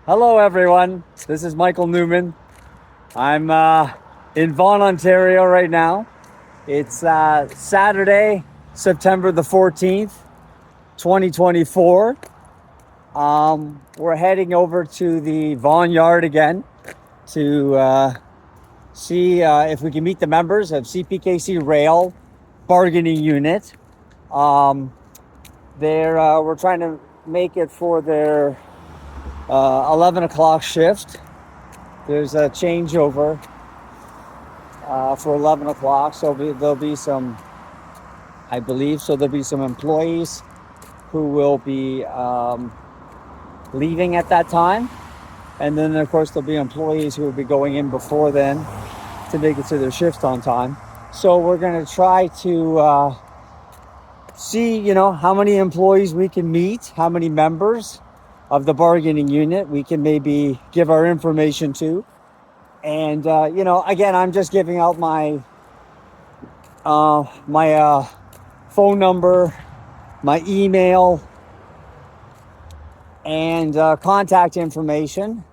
Hello, everyone. This is Michael Newman. I'm in Vaughan, Ontario right now. It's Saturday, September the 14th, 2024. We're heading over to the Vaughan Yard again to see if we can meet the members of CPKC Rail Bargaining Unit. We're trying to make it for their 11 o'clock shift. There's a changeover for 11 o'clock, so there'll be some, I believe, there'll be some employees who will be leaving at that time. And then, of course, there'll be employees who will be going in before then to make it to their shift on time. So we're going to try to see, how many employees we can meet, how many members of the bargaining unit we can maybe give our information to. And, again, I'm just giving out my phone number, my email, and contact information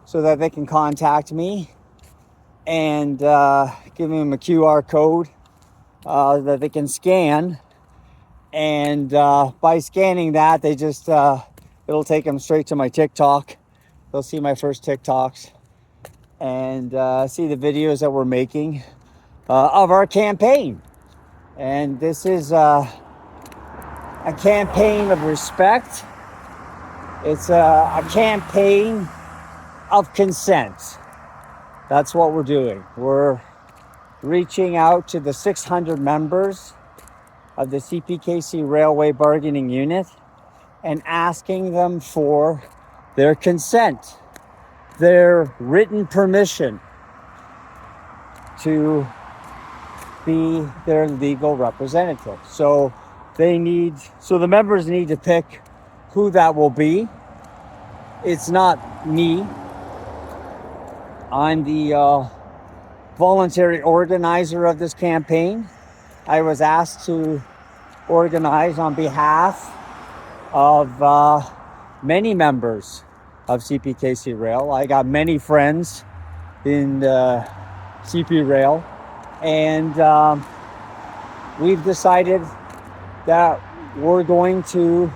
so that they can contact me, and giving them a QR code that they can scan. And by scanning that, they just, it'll take them straight to my TikTok. They'll see my first TikToks and see the videos that we're making of our campaign. And this is a campaign of respect. It's a campaign of consent. That's what we're doing. We're reaching out to the 600 members of the CPKC Railway Bargaining Unit and asking them for their consent, their written permission to be their legal representative. So the members need to pick who that will be. It's not me. I'm the voluntary organizer of this campaign. I was asked to organize on behalf of many members of CPKC Rail. I got many friends in CP Rail, and we've decided that we're going to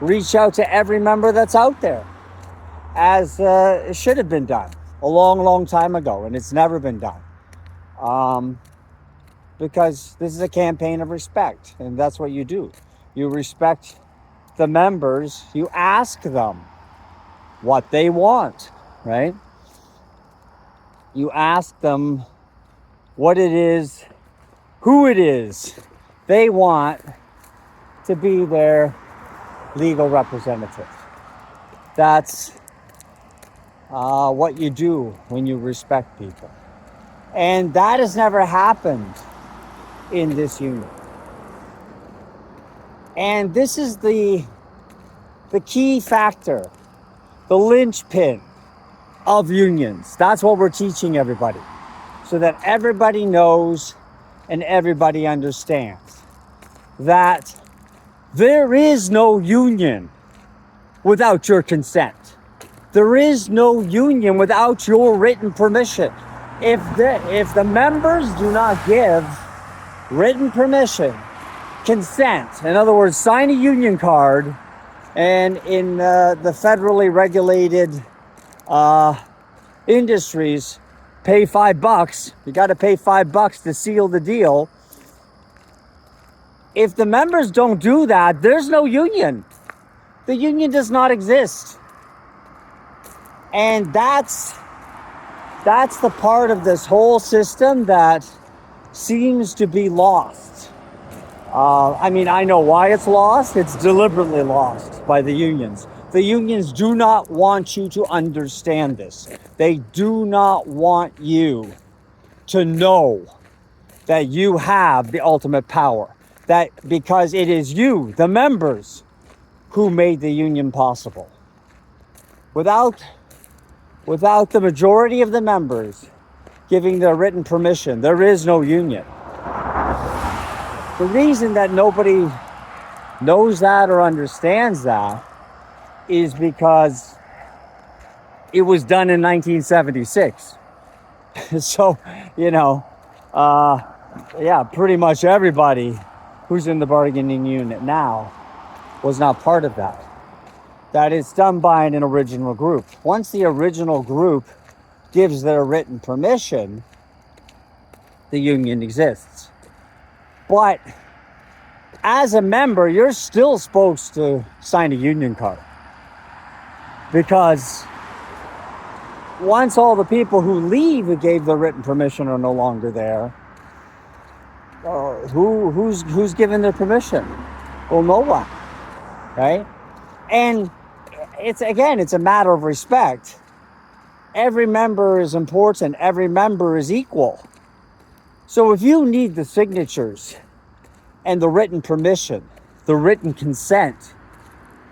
reach out to every member that's out there, as it should have been done a long time ago, and it's never been done. Because this is a campaign of respect, and that's what you do. You respect the members, you ask them what they want, right? You ask them what it is, who it is they want to be their legal representative. That's what you do when you respect people. And that has never happened in this union. And this is the key factor, the linchpin of unions. That's what we're teaching everybody, so that everybody knows and everybody understands that there is no union without your consent. There is no union without your written permission. If the members do not give written permission, consent, in other words, sign a union card, and in the federally regulated industries, pay $5. You got to pay $5 to seal the deal. If the members don't do that, there's no union. The union does not exist. And that's the part of this whole system that seems to be lost. I know why it's lost. It's deliberately lost by the unions. The unions do not want you to understand this. They do not want you to know that you have the ultimate power. That because it is you, the members, who made the union possible. Without the majority of the members giving their written permission, there is no union. The reason that nobody knows that or understands that is because it was done in 1976. So, yeah, pretty much everybody who's in the bargaining unit now was not part of that. That is done by an original group. Once the original group gives their written permission, the union exists. But as a member, you're still supposed to sign a union card. Because once all the people who leave who gave the written permission are no longer there, who's given their permission? Well, no one, right? And it's a matter of respect. Every member is important. Every member is equal. So if you need the signatures and the written permission, the written consent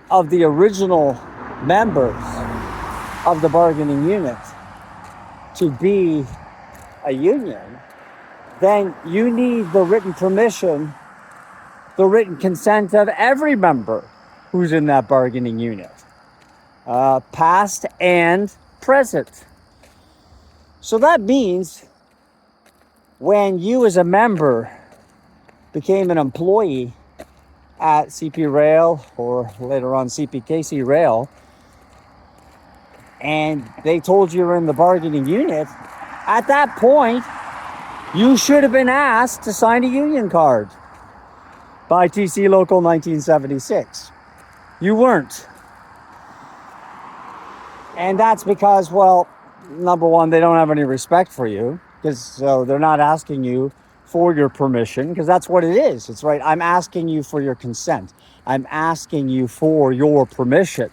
of the original members of the bargaining unit to be a union, then you need the written permission, the written consent of every member who's in that bargaining unit, past and present. So that means when you as a member became an employee at CP Rail or later on CPKC Rail, and they told you were in the bargaining unit, at that point, you should have been asked to sign a union card by TC Local 1976. You weren't. And that's because, well, number one, they don't have any respect for you, so they're not asking you for your permission, because that's what it is. It's right. I'm asking you for your consent. I'm asking you for your permission.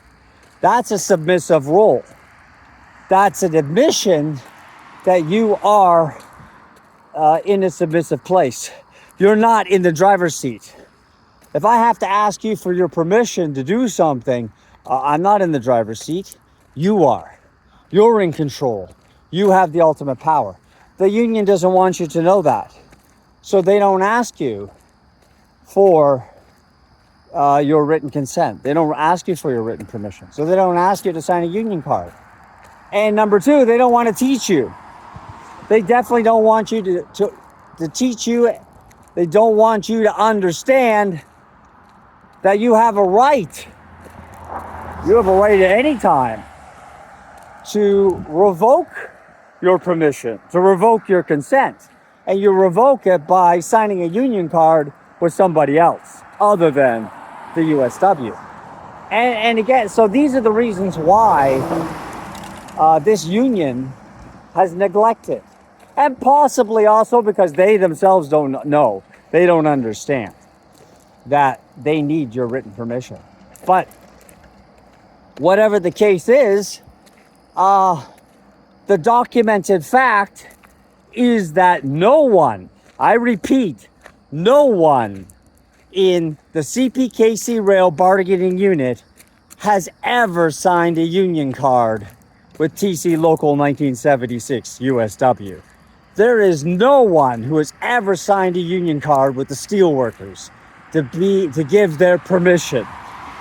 That's a submissive role. That's an admission that you are in a submissive place. You're not in the driver's seat. If I have to ask you for your permission to do something, I'm not in the driver's seat. You are. You're in control. You have the ultimate power. The union doesn't want you to know that. So they don't ask you for your written consent. They don't ask you for your written permission. So they don't ask you to sign a union card. And number two, they don't want to teach you. They definitely don't want you to teach you. They don't want you to understand that you have a right. You have a right at any time to revoke your permission, to revoke your consent. And you revoke it by signing a union card with somebody else other than the USW. And again, so these are the reasons why this union has neglected. And possibly also because they themselves don't know, they don't understand that they need your written permission. But whatever the case is, the documented fact is that no one, I repeat, no one in the CPKC Rail bargaining unit has ever signed a union card with TC Local 1976 USW. There is no one who has ever signed a union card with the steelworkers to give their permission,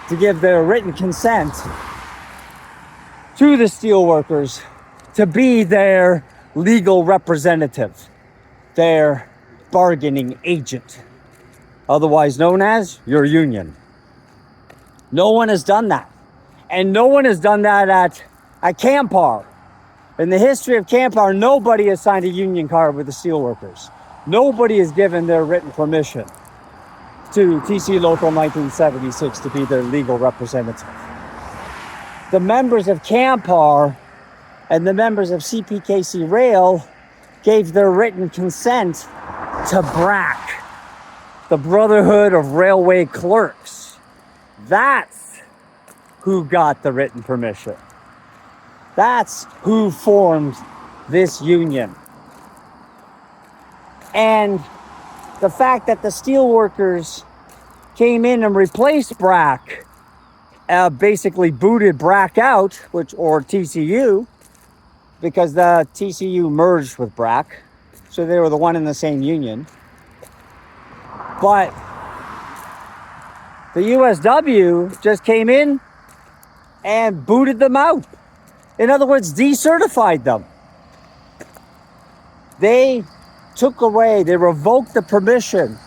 to give their written consent to the steelworkers to be their legal representative, their bargaining agent, otherwise known as your union. No one has done that. And no one has done that at Campar. In the history of Campar, nobody has signed a union card with the steelworkers. Nobody has given their written permission to TC Local 1976 to be their legal representative. The members of Campar and the members of CPKC Rail gave their written consent to BRAC, the Brotherhood of Railway Clerks. That's who got the written permission. That's who formed this union. And the fact that the steelworkers came in and replaced BRAC, basically booted BRAC out, or TCU, because the TCU merged with BRAC, so they were the one in the same union. But the USW just came in and booted them out. In other words, decertified them. They took away, they revoked the permission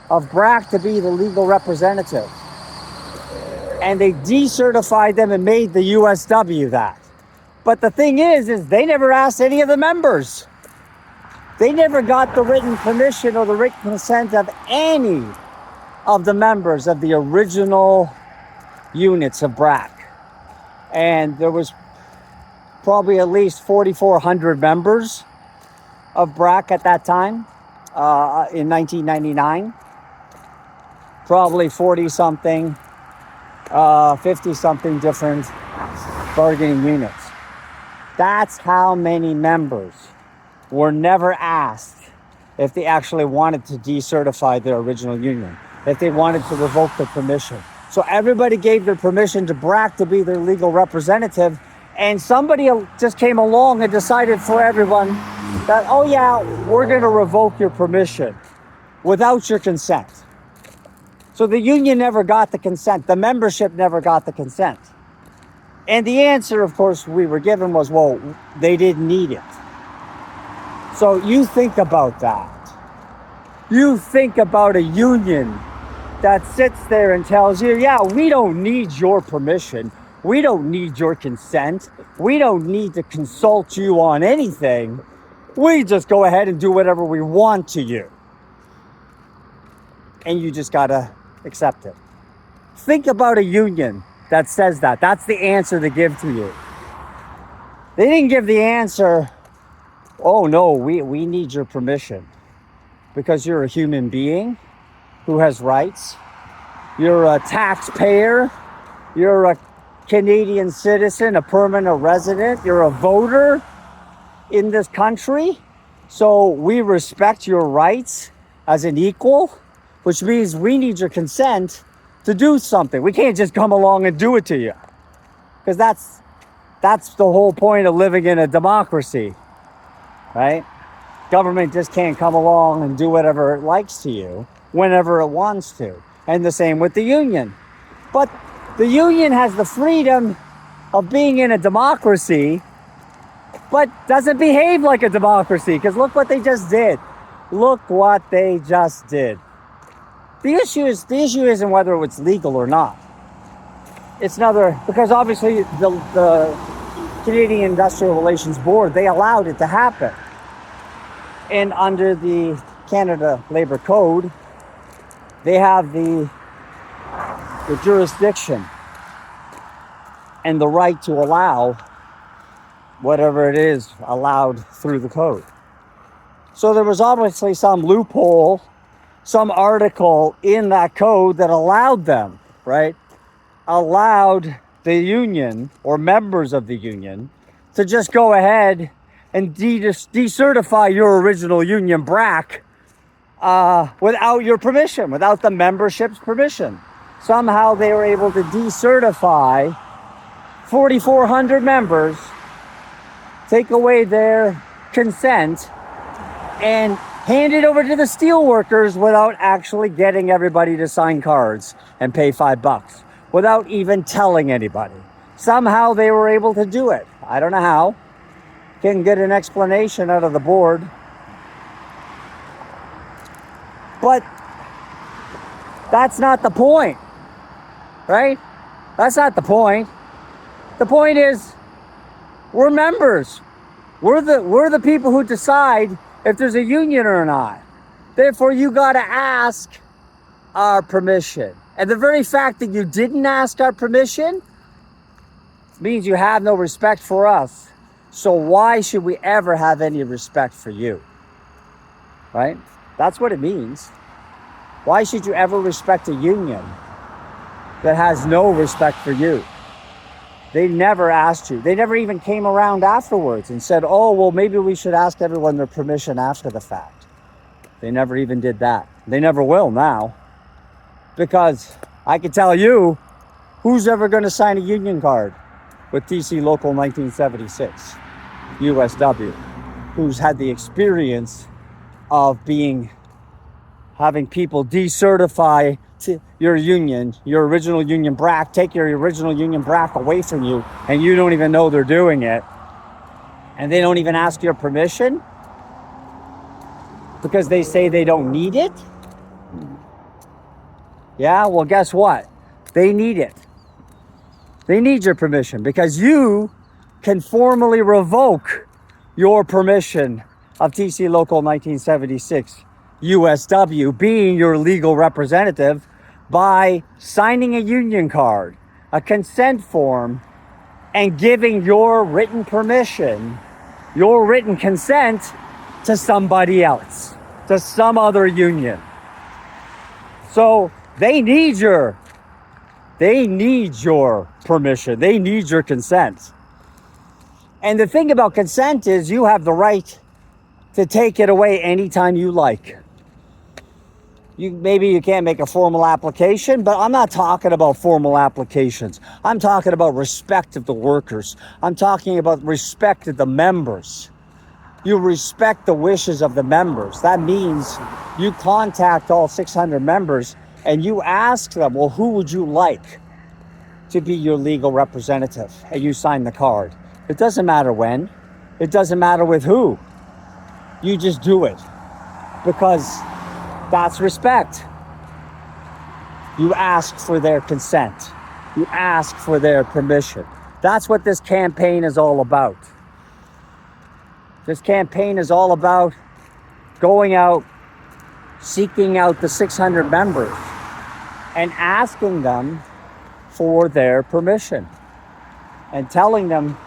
of BRAC to be the legal representative. And they decertified them and made the USW that. But the thing is they never asked any of the members. They never got the written permission or the written consent of any of the members of the original units of BRAC. And there was probably at least 4,400 members of BRAC at that time, in 1999. Probably 40-something, 50-something different bargaining units. That's how many members were never asked if they actually wanted to decertify their original union, if they wanted to revoke the permission. So everybody gave their permission to BRAC to be their legal representative, and somebody just came along and decided for everyone that, oh yeah, we're going to revoke your permission without your consent. So the union never got the consent. The membership never got the consent. And the answer, of course, we were given was, well, they didn't need it. So you think about that. You think about a union that sits there and tells you, yeah, we don't need your permission. We don't need your consent. We don't need to consult you on anything. We just go ahead and do whatever we want to you. And you just gotta accept it. Think about a union that says that. That's the answer they give to you. They didn't give the answer, oh no, we need your permission because you're a human being who has rights. You're a taxpayer. You're a Canadian citizen, a permanent resident. You're a voter in this country. So we respect your rights as an equal, which means we need your consent to do something. We can't just come along and do it to you. Because that's the whole point of living in a democracy, right? Government just can't come along and do whatever it likes to you whenever it wants to. And the same with the union. But the union has the freedom of being in a democracy, but doesn't behave like a democracy. Because look what they just did. Look what they just did. The issue isn't whether it's legal or not. It's another, because obviously the Canadian Industrial Relations Board, they allowed it to happen. And under the Canada Labour Code, they have the jurisdiction and the right to allow whatever it is allowed through the code. So there was obviously some loophole, some article in that code that allowed them, right? Allowed the union or members of the union to just go ahead and decertify your original union BRAC without your permission, without the membership's permission. Somehow they were able to decertify 4,400 members, take away their consent, and hand it over to the steelworkers without actually getting everybody to sign cards and pay $5, without even telling anybody. Somehow they were able to do it. I don't know how. Can't get an explanation out of the board. But that's not the point, right? That's not the point. The point is, we're members. We're the people who decide if there's a union or not. Therefore, you got to ask our permission. And the very fact that you didn't ask our permission means you have no respect for us. So why should we ever have any respect for you? Right? That's what it means. Why should you ever respect a union that has no respect for you? They never asked you. They never even came around afterwards and said, oh, well, maybe we should ask everyone their permission after the fact. They never even did that. They never will now. Because I can tell you, who's ever going to sign a union card with TC Local 1976, USW, who's had the experience of having people decertify your union, your original union brack, take your original union brack away from you, and you don't even know they're doing it, and they don't even ask your permission because they say they don't need it? Yeah, well, guess what? They need it. They need your permission because you can formally revoke your permission of TC Local 1976 USW being your legal representative by signing a union card, a consent form, and giving your written permission, your written consent to somebody else, to some other union. So they need your permission. They need your consent. And the thing about consent is you have the right to take it away anytime you like. Maybe you can't make a formal application, but I'm not talking about formal applications. I'm talking about respect of the workers. I'm talking about respect of the members. You respect the wishes of the members. That means you contact all 600 members and you ask them, well, who would you like to be your legal representative? And you sign the card. It doesn't matter when. It doesn't matter with who. You just do it because that's respect. You ask for their consent. You ask for their permission. That's what this campaign is all about. This campaign is all about going out, seeking out the 600 members and asking them for their permission and telling them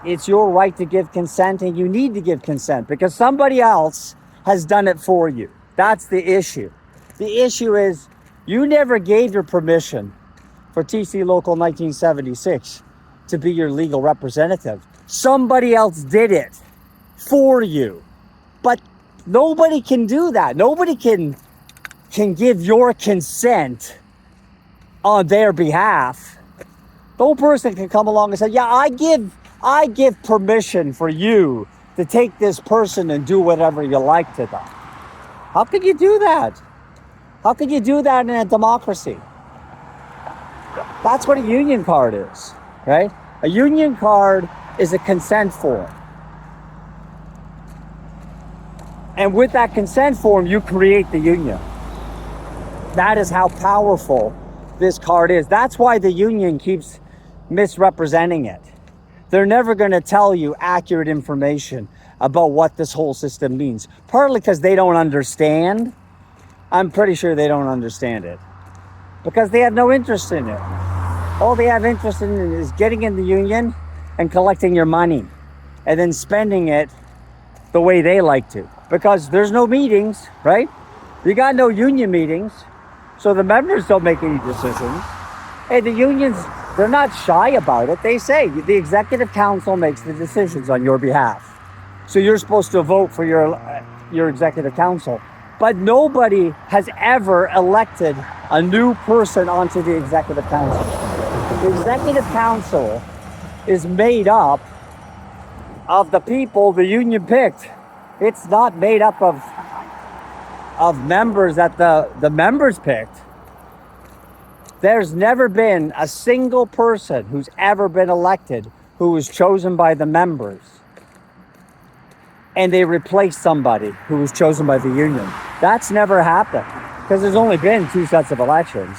it's your right to give consent and you need to give consent because somebody else has done it for you. That's the issue. The issue is you never gave your permission for TC Local 1976 to be your legal representative. Somebody else did it for you. But nobody can do that. Nobody can give your consent on their behalf. No person can come along and say, yeah, I give permission for you to take this person and do whatever you like to them. How can you do that? How can you do that in a democracy? That's what a union card is, right? A union card is a consent form. And with that consent form, you create the union. That is how powerful this card is. That's why the union keeps misrepresenting it. They're never going to tell you accurate information about what this whole system means. Partly because they don't understand. I'm pretty sure they don't understand it. Because they have no interest in it. All they have interest in is getting in the union and collecting your money. And then spending it the way they like to. Because there's no meetings, right? You got no union meetings. So the members don't make any decisions. And the unions, they're not shy about it. They say the executive council makes the decisions on your behalf. So you're supposed to vote for your executive council. But nobody has ever elected a new person onto the executive council. The executive council is made up of the people the union picked. It's not made up of members that the members picked. There's never been a single person who's ever been elected who was chosen by the members and they replaced somebody who was chosen by the union. That's never happened because there's only been 2 sets of elections.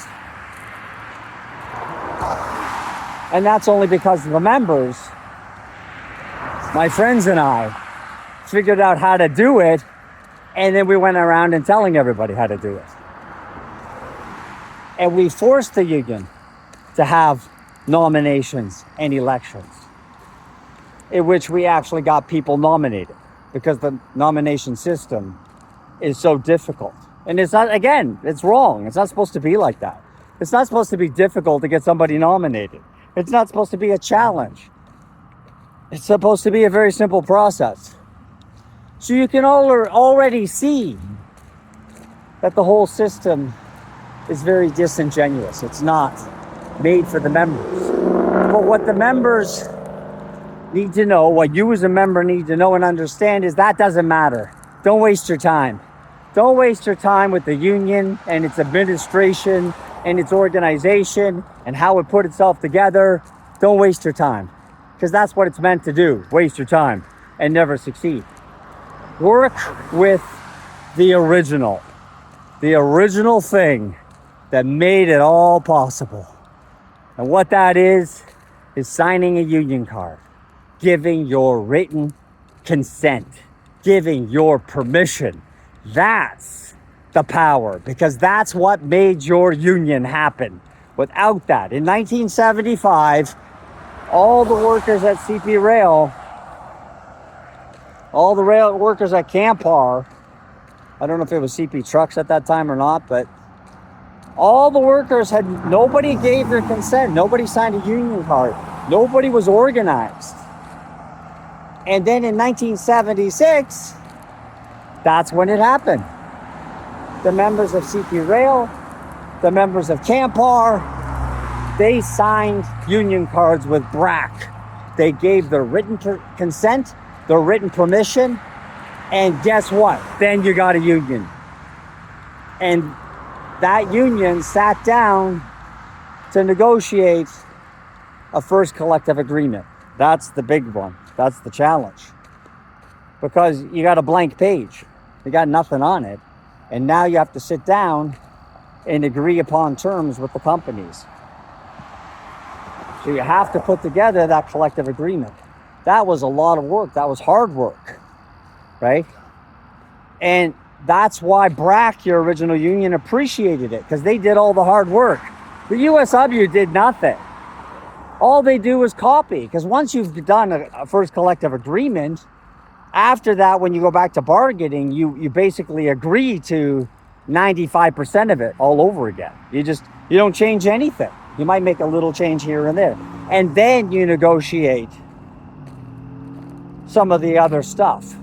And that's only because the members, my friends and I, figured out how to do it, and then we went around and telling everybody how to do it. And we forced the union to have nominations and elections in which we actually got people nominated because the nomination system is so difficult. And it's not, again, it's wrong. It's not supposed to be like that. It's not supposed to be difficult to get somebody nominated. It's not supposed to be a challenge. It's supposed to be a very simple process. So you can already see that the whole system is very disingenuous. It's not made for the members. But what the members need to know, what you as a member need to know and understand is that doesn't matter. Don't waste your time. Don't waste your time with the union and its administration and its organization and how it put itself together. Don't waste your time, because that's what it's meant to do, waste your time and never succeed. Work with the original thing that made it all possible. And what that is signing a union card, giving your written consent, giving your permission. That's the power, because that's what made your union happen. Without that, in 1975, all the workers at CP Rail, all the rail workers at Campar, I don't know if it was CP Trucks at that time or not, but all the workers nobody gave their consent. Nobody signed a union card. Nobody was organized. And then in 1976, that's when it happened. The members of CP Rail, the members of Campar, they signed union cards with BRAC. They gave their written consent, their written permission, and guess what? Then you got a union. And that union sat down to negotiate a first collective agreement. That's the big one. That's the challenge. Because you got a blank page. You got nothing on it. And now you have to sit down and agree upon terms with the companies. So you have to put together that collective agreement. That was a lot of work. That was hard work, right? And that's why BRAC, your original union, appreciated it, because they did all the hard work. The USW did nothing. All they do is copy, because once you've done a first collective agreement, after that, when you go back to bargaining, you basically agree to 95% of it all over again. You don't change anything. You might make a little change here and there. And then you negotiate some of the other stuff,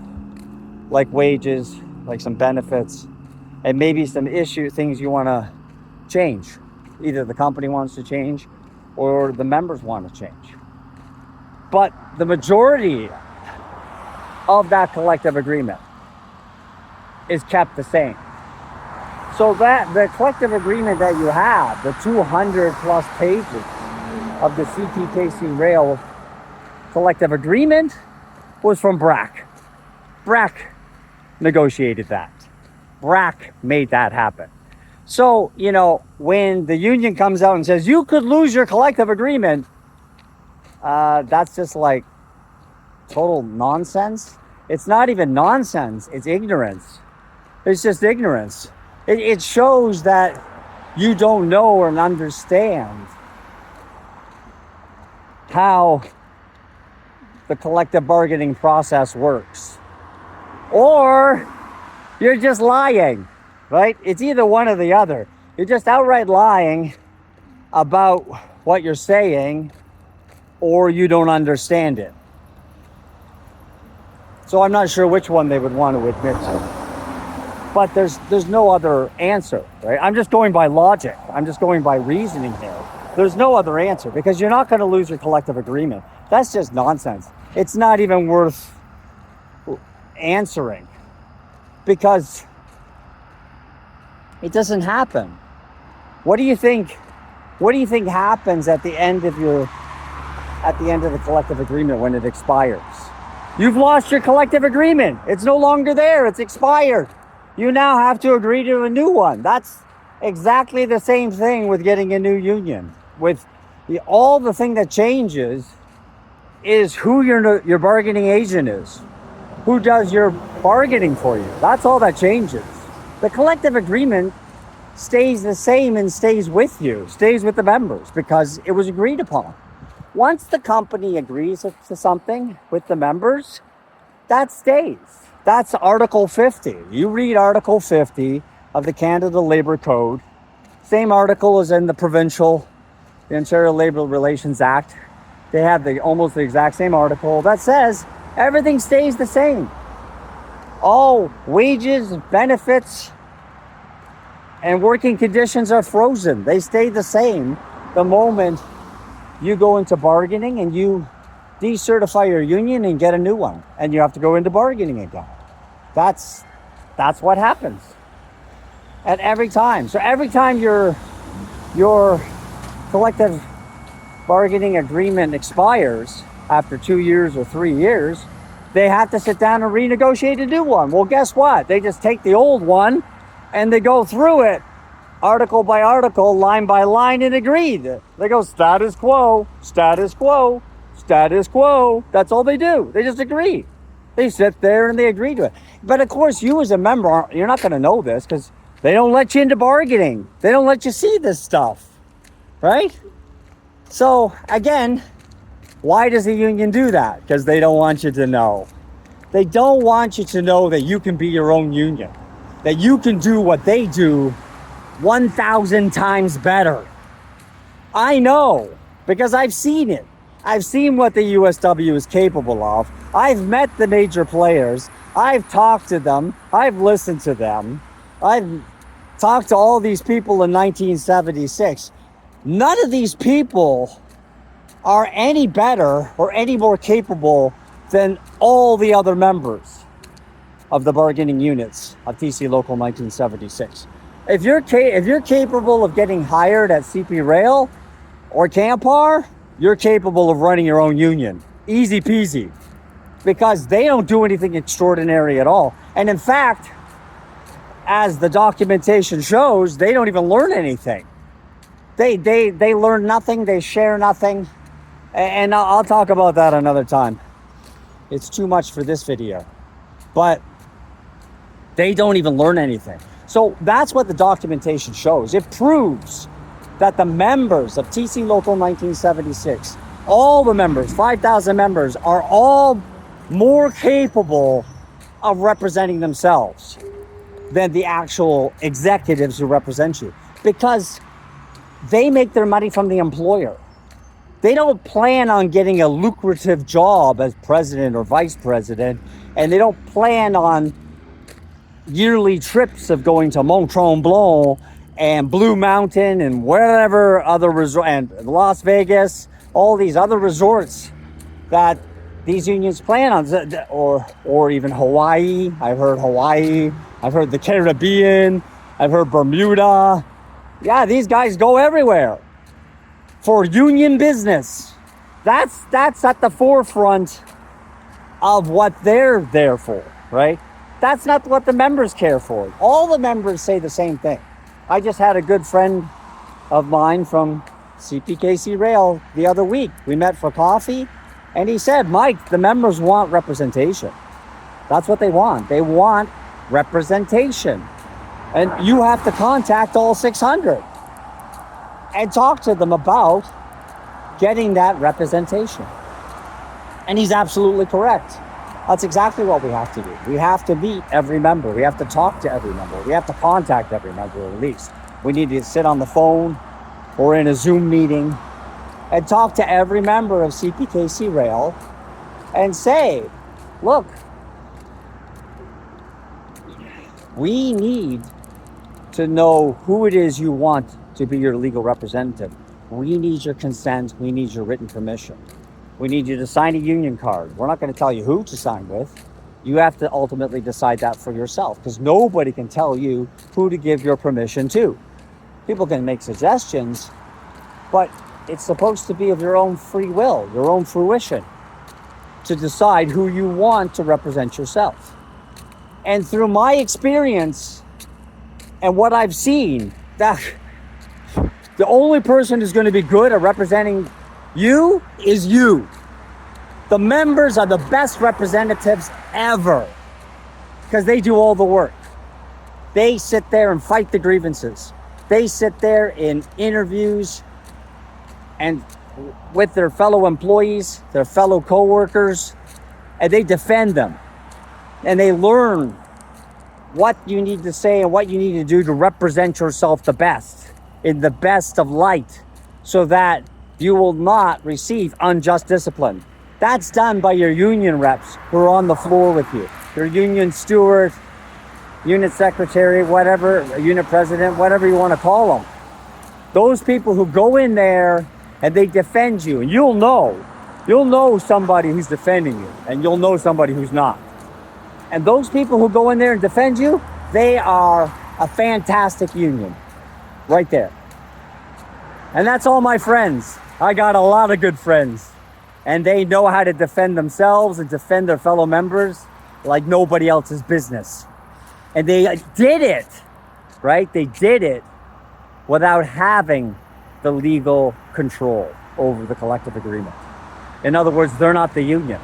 like wages, like some benefits, and maybe some things you want to change. Either the company wants to change or the members want to change. But the majority of that collective agreement is kept the same. So that the collective agreement that you have, the 200 plus pages of the CPKC Rail collective agreement, was from BRAC. BRAC negotiated that. BRAC made that happen. So, when the union comes out and says, you could lose your collective agreement, that's just like total nonsense. It's not even nonsense, it's ignorance. It's just ignorance. It shows that you don't know or understand how the collective bargaining process works. Or you're just lying, right? It's either one or the other. You're just outright lying about what you're saying, or you don't understand it. So I'm not sure which one they would want to admit to. But there's no other answer, right? I'm just going by logic. I'm just going by reasoning here. There's no other answer, because you're not going to lose your collective agreement. That's just nonsense. It's not even worth answering, because it doesn't happen. What do you think happens at the end of the collective agreement when it expires? You've lost your collective agreement. It's no longer there. It's expired. You now have to agree to a new one. That's exactly the same thing with getting a new union. All the thing that changes is who your bargaining agent is. Who does your bargaining for you. That's all that changes. The collective agreement stays the same and stays with you, stays with the members, because it was agreed upon. Once the company agrees to something with the members, that stays. That's Article 50. You read Article 50 of the Canada Labour Code. Same article as in the Ontario Labour Relations Act. They have almost the exact same article that says everything stays the same. All wages, benefits, and working conditions are frozen. They stay the same the moment you go into bargaining and you decertify your union and get a new one, and you have to go into bargaining again. That's what happens. at every time. So every time your collective bargaining agreement expires after 2 years or 3 years, they have to sit down and renegotiate a new one. Well, guess what? They just take the old one and they go through it article by article, line by line, and agreed. They go status quo, status quo, status quo. That's all they do. They just agree. They sit there and they agree to it. But of course, you as a member, you're not going to know this because they don't let you into bargaining. They don't let you see this stuff, right? So again, why does the union do that? Because they don't want you to know. They don't want you to know that you can be your own union, that you can do what they do 1,000 times better. I know, because I've seen it. I've seen what the USW is capable of. I've met the major players. I've talked to them. I've listened to them. I've talked to all these people in 1976. None of these people are any better or any more capable than all the other members of the bargaining units of TC Local 1976. If you're capable of getting hired at CP Rail or Campar, you're capable of running your own union. Easy peasy. Because they don't do anything extraordinary at all. And in fact, as the documentation shows, they don't even learn anything. They learn nothing, they share nothing. And I'll talk about that another time. It's too much for this video. But they don't even learn anything. So that's what the documentation shows. It proves that the members of TC Local 1976, all the members, 5,000 members, are all more capable of representing themselves than the actual executives who represent you. Because they make their money from the employer. They don't plan on getting a lucrative job as president or vice president, and they don't plan on yearly trips of going to Mont Tremblant and Blue Mountain and wherever other resort, and Las Vegas, all these other resorts that these unions plan on, or even Hawaii. I've heard Hawaii. I've heard the Caribbean. I've heard Bermuda. Yeah, these guys go everywhere for union business. That's at the forefront of what they're there for, right? That's not what the members care for. All the members say the same thing. I just had a good friend of mine from CPKC Rail the other week. We met for coffee, and he said, Mike, the members want representation. That's what they want. They want representation. And you have to contact all 600 and talk to them about getting that representation. And he's absolutely correct. That's exactly what we have to do. We have to meet every member. We have to talk to every member. We have to contact every member at least. We need to sit on the phone or in a Zoom meeting and talk to every member of CPKC Rail and say, look, we need to know who it is you want to be your legal representative. We need your consent. We need your written permission. We need you to sign a union card. We're not going to tell you who to sign with. You have to ultimately decide that for yourself, because nobody can tell you who to give your permission to. People can make suggestions, but it's supposed to be of your own free will, your own fruition, to decide who you want to represent yourself. And through my experience and what I've seen, that the only person who's going to be good at representing you is you. The members are the best representatives ever because they do all the work. They sit there and fight the grievances. They sit there in interviews and with their fellow employees, their fellow co-workers, and they defend them. And they learn what you need to say and what you need to do to represent yourself the best, in the best of light, so that you will not receive unjust discipline. That's done by your union reps who are on the floor with you. Your union steward, unit secretary, whatever, unit president, whatever you want to call them. Those people who go in there and they defend you, and you'll know somebody who's defending you, and you'll know somebody who's not. And those people who go in there and defend you, they are a fantastic union right there. And that's all my friends. I got a lot of good friends, and they know how to defend themselves and defend their fellow members like nobody else's business. And they did it, right? They did it without having the legal control over the collective agreement. In other words, they're not the union.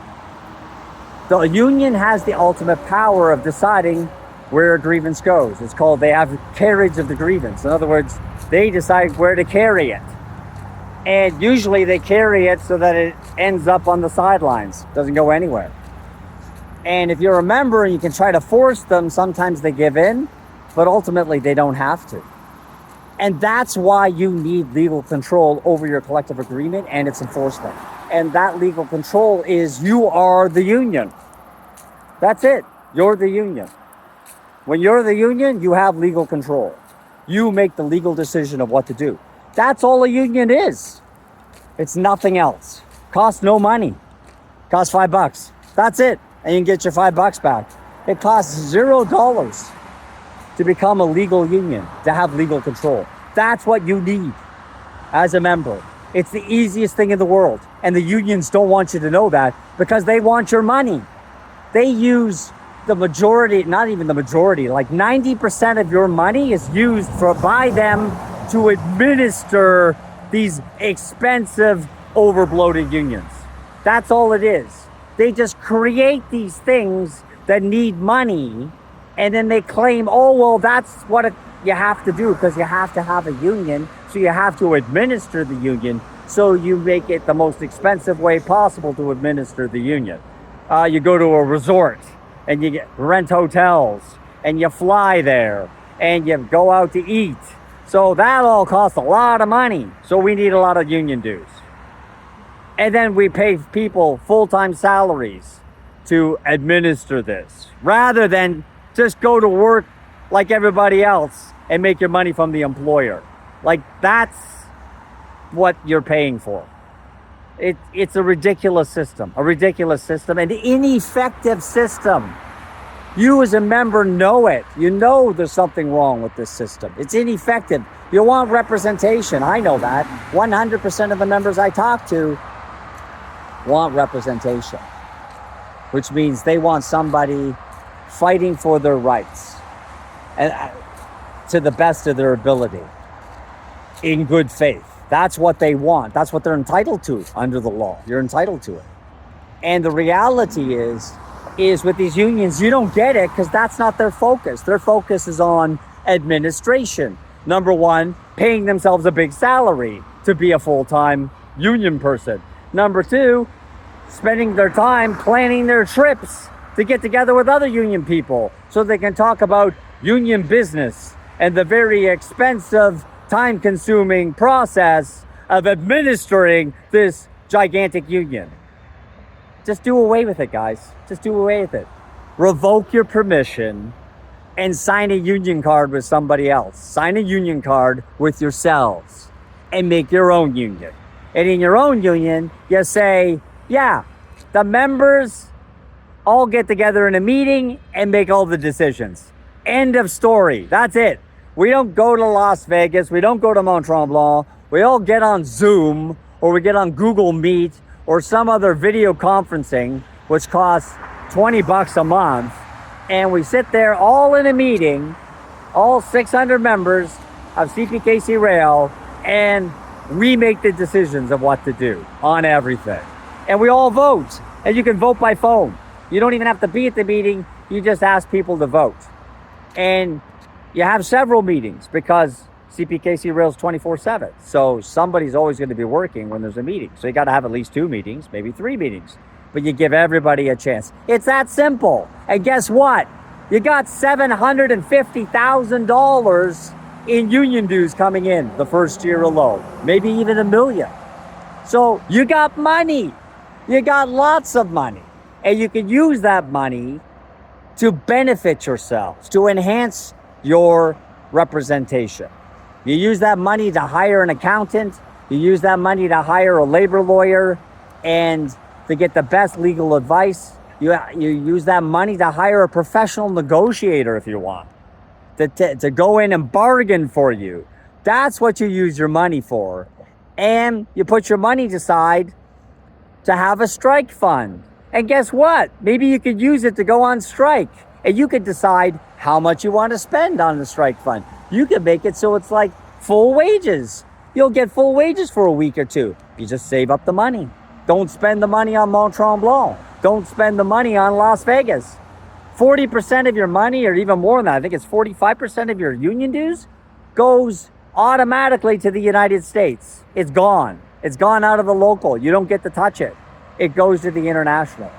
The union has the ultimate power of deciding where a grievance goes. It's called, they have carriage of the grievance. In other words, they decide where to carry it. And usually they carry it so that it ends up on the sidelines, doesn't go anywhere. And if you're a member and you can try to force them, sometimes they give in, but ultimately they don't have to. And that's why you need legal control over your collective agreement and its enforcement. And that legal control is you are the union. That's it. You're the union. When you're the union, you have legal control. You make the legal decision of what to do. That's all a union is. It's nothing else. Costs no money. Costs $5. That's it. And you can get your $5 back. It costs $0 to become a legal union, to have legal control. That's what you need as a member. It's the easiest thing in the world. And the unions don't want you to know that because they want your money. They use the majority, not even the majority, like 90% of your money is used by them to administer these expensive, overbloated unions. That's all it is. They just create these things that need money, and then they claim, oh, well, that's what you have to do because you have to have a union, so you have to administer the union, so you make it the most expensive way possible to administer the union. You go to a resort, and you rent hotels, and you fly there, and you go out to eat. So that all costs a lot of money. So we need a lot of union dues. And then we pay people full-time salaries to administer this, rather than just go to work like everybody else and make your money from the employer. Like, that's what you're paying for. It's a ridiculous system, an ineffective system. You as a member know it. You know there's something wrong with this system. It's ineffective. You want representation. I know that. 100% of the members I talk to want representation, which means they want somebody fighting for their rights and to the best of their ability, in good faith. That's what they want. That's what they're entitled to under the law. You're entitled to it. And the reality is with these unions, you don't get it because that's not their focus. Their focus is on administration. Number one, paying themselves a big salary to be a full-time union person. Number two, spending their time planning their trips to get together with other union people so they can talk about union business and the very expensive, time-consuming process of administering this gigantic union. Just do away with it, guys. Just do away with it. Revoke your permission and sign a union card with somebody else. Sign a union card with yourselves and make your own union. And in your own union, you say, yeah, the members all get together in a meeting and make all the decisions. End of story. That's it. We don't go to Las Vegas. We don't go to Mont Tremblant. We all get on Zoom, or we get on Google Meet or some other video conferencing, which costs $20 a month. And we sit there all in a meeting, all 600 members of CPKC Rail, and we make the decisions of what to do on everything. And we all vote. And you can vote by phone. You don't even have to be at the meeting. You just ask people to vote. And you have several meetings because CPKC Rail's 24/7. So somebody's always going to be working when there's a meeting. So you got to have at least 2 meetings, maybe 3 meetings. But you give everybody a chance. It's that simple. And guess what? You got $750,000 in union dues coming in the first year alone. Maybe even $1 million. So you got money. You got lots of money. And you can use that money to benefit yourselves, to enhance your representation. You use that money to hire an accountant. You use that money to hire a labor lawyer and to get the best legal advice. You use that money to hire a professional negotiator if you want. to go in and bargain for you. That's what you use your money for. And you put your money aside to have a strike fund. And guess what? Maybe you could use it to go on strike. And you could decide how much you want to spend on the strike fund. You can make it so it's like full wages. You'll get full wages for a week or two. You just save up the money. Don't spend the money on Mont Tremblant. Don't spend the money on Las Vegas. 40% of your money, or even more than that, I think it's 45% of your union dues, goes automatically to the United States. It's gone. It's gone out of the local. You don't get to touch it. It goes to the international.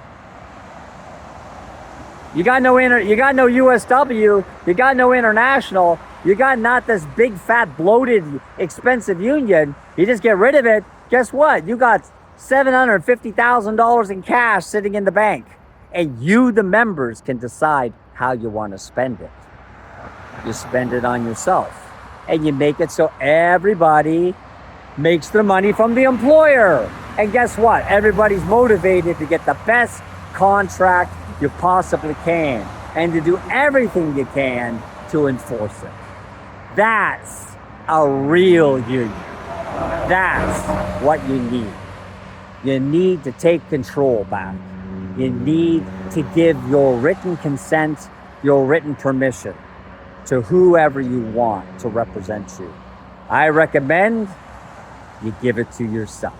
You got no USW, you got no international, you got not this big fat bloated expensive union. You just get rid of it. Guess what? You got $750,000 in cash sitting in the bank, and you, the members, can decide how you want to spend it. You spend it on yourself, and you make it so everybody makes their money from the employer. And guess what? Everybody's motivated to get the best contract you possibly can, and to do everything you can to enforce it. That's a real union. That's what you need. You need to take control back. You need to give your written consent, your written permission to whoever you want to represent you. I recommend you give it to yourself.